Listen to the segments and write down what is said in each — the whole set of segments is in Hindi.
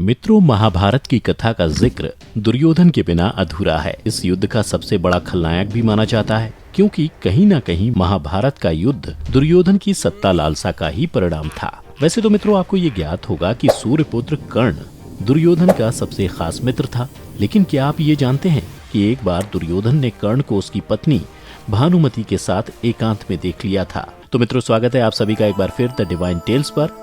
मित्रों, महाभारत की कथा का जिक्र दुर्योधन के बिना अधूरा है। इस युद्ध का सबसे बड़ा खलनायक भी माना जाता है, क्योंकि कहीं न कहीं महाभारत का युद्ध दुर्योधन की सत्ता लालसा का ही परिणाम था। वैसे तो मित्रों, आपको ये ज्ञात होगा कि सूर्यपुत्र कर्ण दुर्योधन का सबसे खास मित्र था। लेकिन क्या आप ये जानते हैं कि एक बार दुर्योधन ने कर्ण को उसकी पत्नी भानुमति के साथ एकांत में देख लिया था। तो मित्रों, स्वागत है आप सभी का एक बार फिर द डिवाइन टेल्स पर।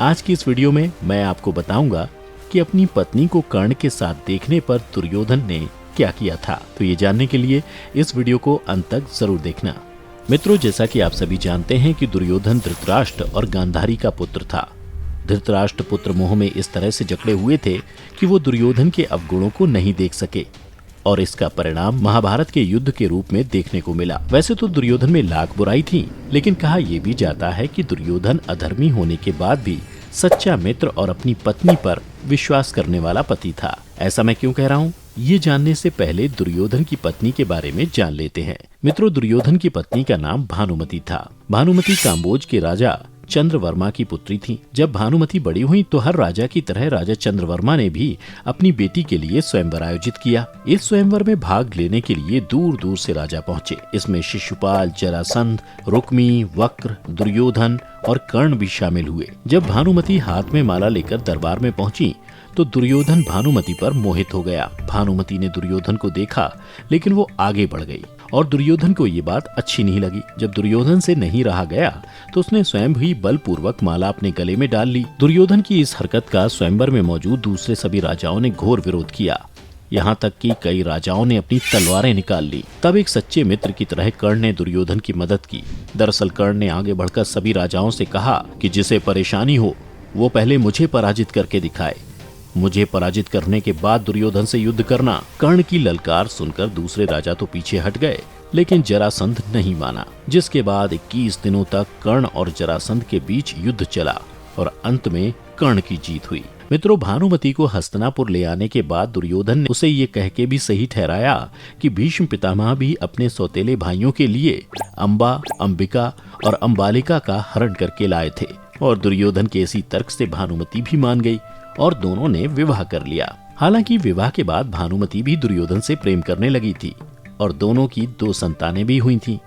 आज की इस वीडियो में मैं आपको बताऊंगा कि अपनी पत्नी को कर्ण के साथ देखने पर दुर्योधन ने क्या किया था। तो ये जानने के लिए इस वीडियो को अंत तक जरूर देखना। मित्रों, जैसा कि आप सभी जानते हैं कि दुर्योधन धृतराष्ट्र और गांधारी का पुत्र था। धृतराष्ट्र पुत्र मोह में इस तरह से जकड़े हुए थे कि वो दुर्योधन के अवगुणों को नहीं देख सके, और इसका परिणाम महाभारत के युद्ध के रूप में देखने को मिला। वैसे तो दुर्योधन में लाख बुराई थी, लेकिन कहा यह भी जाता है कि दुर्योधन अधर्मी होने के बाद भी सच्चा मित्र और अपनी पत्नी पर विश्वास करने वाला पति था। ऐसा मैं क्यों कह रहा हूँ, ये जानने से पहले दुर्योधन की पत्नी के बारे में जान लेते हैं। मित्रों, दुर्योधन की पत्नी का नाम भानुमति था। भानुमति काम्बोज के राजा चंद्रवर्मा की पुत्री थी। जब भानुमति बड़ी हुई तो हर राजा की तरह राजा चंद्रवर्मा ने भी अपनी बेटी के लिए स्वयंवर आयोजित किया। इस स्वयंवर में भाग लेने के लिए दूर दूर से राजा पहुँचे। इसमें शिशुपाल, जरासंध, रुक्मी, वक्र, दुर्योधन और कर्ण भी शामिल हुए। जब भानुमति हाथ में माला लेकर दरबार में पहुंची तो दुर्योधन भानुमति पर मोहित हो गया। भानुमति ने दुर्योधन को देखा, लेकिन वो आगे बढ़ गई और दुर्योधन को ये बात अच्छी नहीं लगी। जब दुर्योधन से नहीं रहा गया तो उसने स्वयं ही बलपूर्वक माला अपने गले में डाल ली। दुर्योधन की इस हरकत का स्वयंवर में मौजूद दूसरे सभी राजाओं ने घोर विरोध किया। यहाँ तक कि कई राजाओं ने अपनी तलवारें निकाल ली। तब एक सच्चे मित्र की तरह कर्ण ने दुर्योधन की मदद की। दरअसल कर्ण ने आगे बढ़कर सभी राजाओं से कहा कि जिसे परेशानी हो वो पहले मुझे पराजित करके दिखाए। मुझे पराजित करने के बाद दुर्योधन से युद्ध करना। कर्ण की ललकार सुनकर दूसरे राजा तो पीछे हट गए, लेकिन जरासंध नहीं माना, जिसके बाद 21 दिनों तक कर्ण और जरासंध के बीच युद्ध चला और अंत में कर्ण की जीत हुई। मित्रों, भानुमति को हस्तिनापुर ले आने के बाद दुर्योधन ने उसे ये कह के भी सही ठहराया कि भीष्म पितामह भी अपने सौतेले भाइयों के लिए अंबा, अंबिका और अंबालिका का हरण करके लाए थे। और दुर्योधन के इसी तर्क से भानुमति भी मान गई और दोनों ने विवाह कर लिया। हालांकि विवाह के बाद भानुमति भी दुर्योधन से प्रेम करने लगी थी और दोनों की 2 संतानें भी हुई थीं।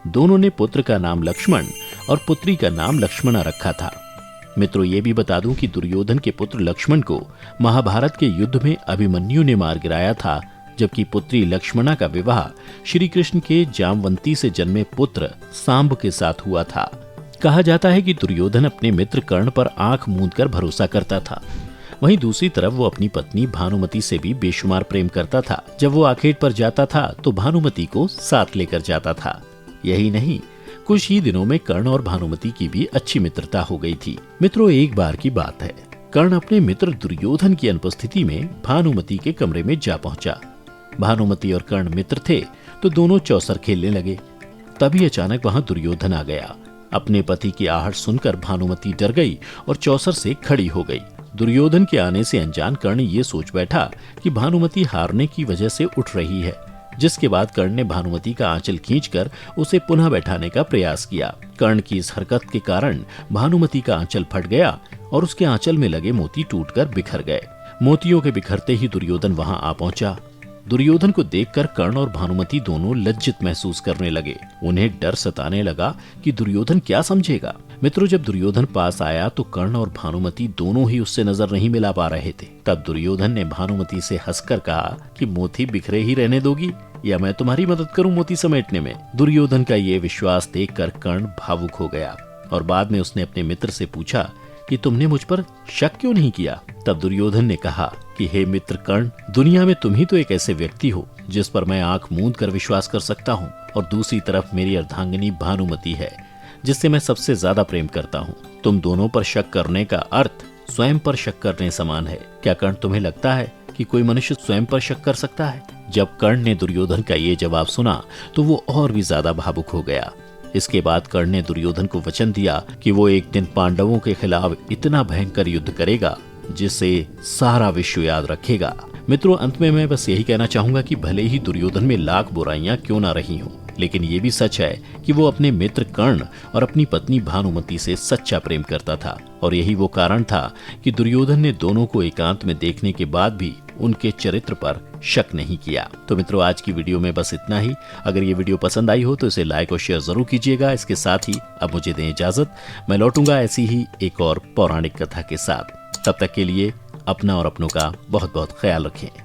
दोनों ने पुत्र का नाम लक्ष्मण और पुत्री का नाम लक्ष्मणा रखा था। मित्रों, ये भी बता दूं कि दुर्योधन के पुत्र लक्ष्मण को महाभारत के युद्ध में अभिमन्यु ने मार गिराया था, जबकि पुत्री लक्ष्मणा का विवाह श्री कृष्ण के जामवंती से जन्मे पुत्र सांब के साथ हुआ था। कहा जाता है कि दुर्योधन अपने मित्र कर्ण पर आंख मूंदकर भरोसा करता था। वहीं दूसरी तरफ वो अपनी पत्नी भानुमति से भी बेशुमार प्रेम करता था। जब वो आखेट पर जाता था तो भानुमति को साथ लेकर जाता था। यही नहीं, कुछ ही दिनों में कर्ण और भानुमति की भी अच्छी मित्रता हो गई थी। मित्रों, एक बार की बात है, कर्ण अपने मित्र दुर्योधन की अनुपस्थिति में भानुमति के कमरे में जा पहुंचा। भानुमति और कर्ण मित्र थे तो दोनों चौसर खेलने लगे। तभी अचानक वहां दुर्योधन आ गया। अपने पति की आहट सुनकर भानुमति डर गई और चौसर से खड़ी हो गई। दुर्योधन के आने से अनजान कर्ण ये सोच बैठा कि भानुमति हारने की वजह से उठ रही है, जिसके बाद कर्ण ने भानुमति का आंचल खींचकर उसे पुनः बैठाने का प्रयास किया। कर्ण की इस हरकत के कारण भानुमति का आंचल फट गया और उसके आंचल में लगे मोती टूटकर बिखर गए। मोतियों के बिखरते ही दुर्योधन वहां आ पहुंचा। दुर्योधन को देखकर कर्ण और भानुमति दोनों लज्जित महसूस करने लगे। उन्हें डर सताने लगा कि दुर्योधन क्या समझेगा। मित्रों, जब दुर्योधन पास आया तो कर्ण और भानुमति दोनों ही उससे नजर नहीं मिला पा रहे थे। तब दुर्योधन ने भानुमति से हंसकर कहा कि मोती बिखरे ही रहने दोगी या मैं तुम्हारी मदद करूं मोती समेटने में। दुर्योधन का ये विश्वास देखकर कर्ण भावुक हो गया और बाद में उसने अपने मित्र से पूछा कि तुमने मुझ पर शक क्यों नहीं किया। तब दुर्योधन ने कहा कि हे मित्र कर्ण, दुनिया में तुम ही तो एक ऐसे व्यक्ति हो जिस पर मैं आंख मूंद कर विश्वास कर सकता हूँ, और दूसरी तरफ मेरी अर्धांगिनी भानुमति है जिससे मैं सबसे ज्यादा प्रेम करता हूँ। तुम दोनों पर शक करने का अर्थ स्वयं पर शक करने समान है। क्या कर्ण, तुम्हें लगता है कि कोई मनुष्य स्वयं पर शक कर सकता है? जब कर्ण ने दुर्योधन का ये जवाब सुना तो वो और भी ज्यादा भावुक हो गया। इसके बाद कर्ण ने दुर्योधन को वचन दिया कि वो एक दिन पांडवों के खिलाफ इतना भयंकर युद्ध करेगा जिसे सारा विश्व याद रखेगा। मित्रों, अंत में मैं बस यही कहना चाहूंगा कि भले ही दुर्योधन में लाख बुराइयां क्यों ना रही हों, लेकिन ये भी सच है कि वो अपने मित्र कर्ण और अपनी पत्नी भानुमति से सच्चा प्रेम करता था और यही वो कारण था कि दुर्योधन ने दोनों को एकांत में देखने के बाद भी उनके चरित्र पर शक नहीं किया। तो मित्रों, आज की वीडियो में बस इतना ही। अगर ये वीडियो पसंद आई हो तो इसे लाइक और शेयर जरूर कीजिएगा। इसके साथ ही अब मुझे दें इजाजत, मैं लौटूंगा ऐसी ही एक और पौराणिक कथा के साथ। तब तक के लिए अपना और अपनों का बहुत बहुत ख्याल रखें।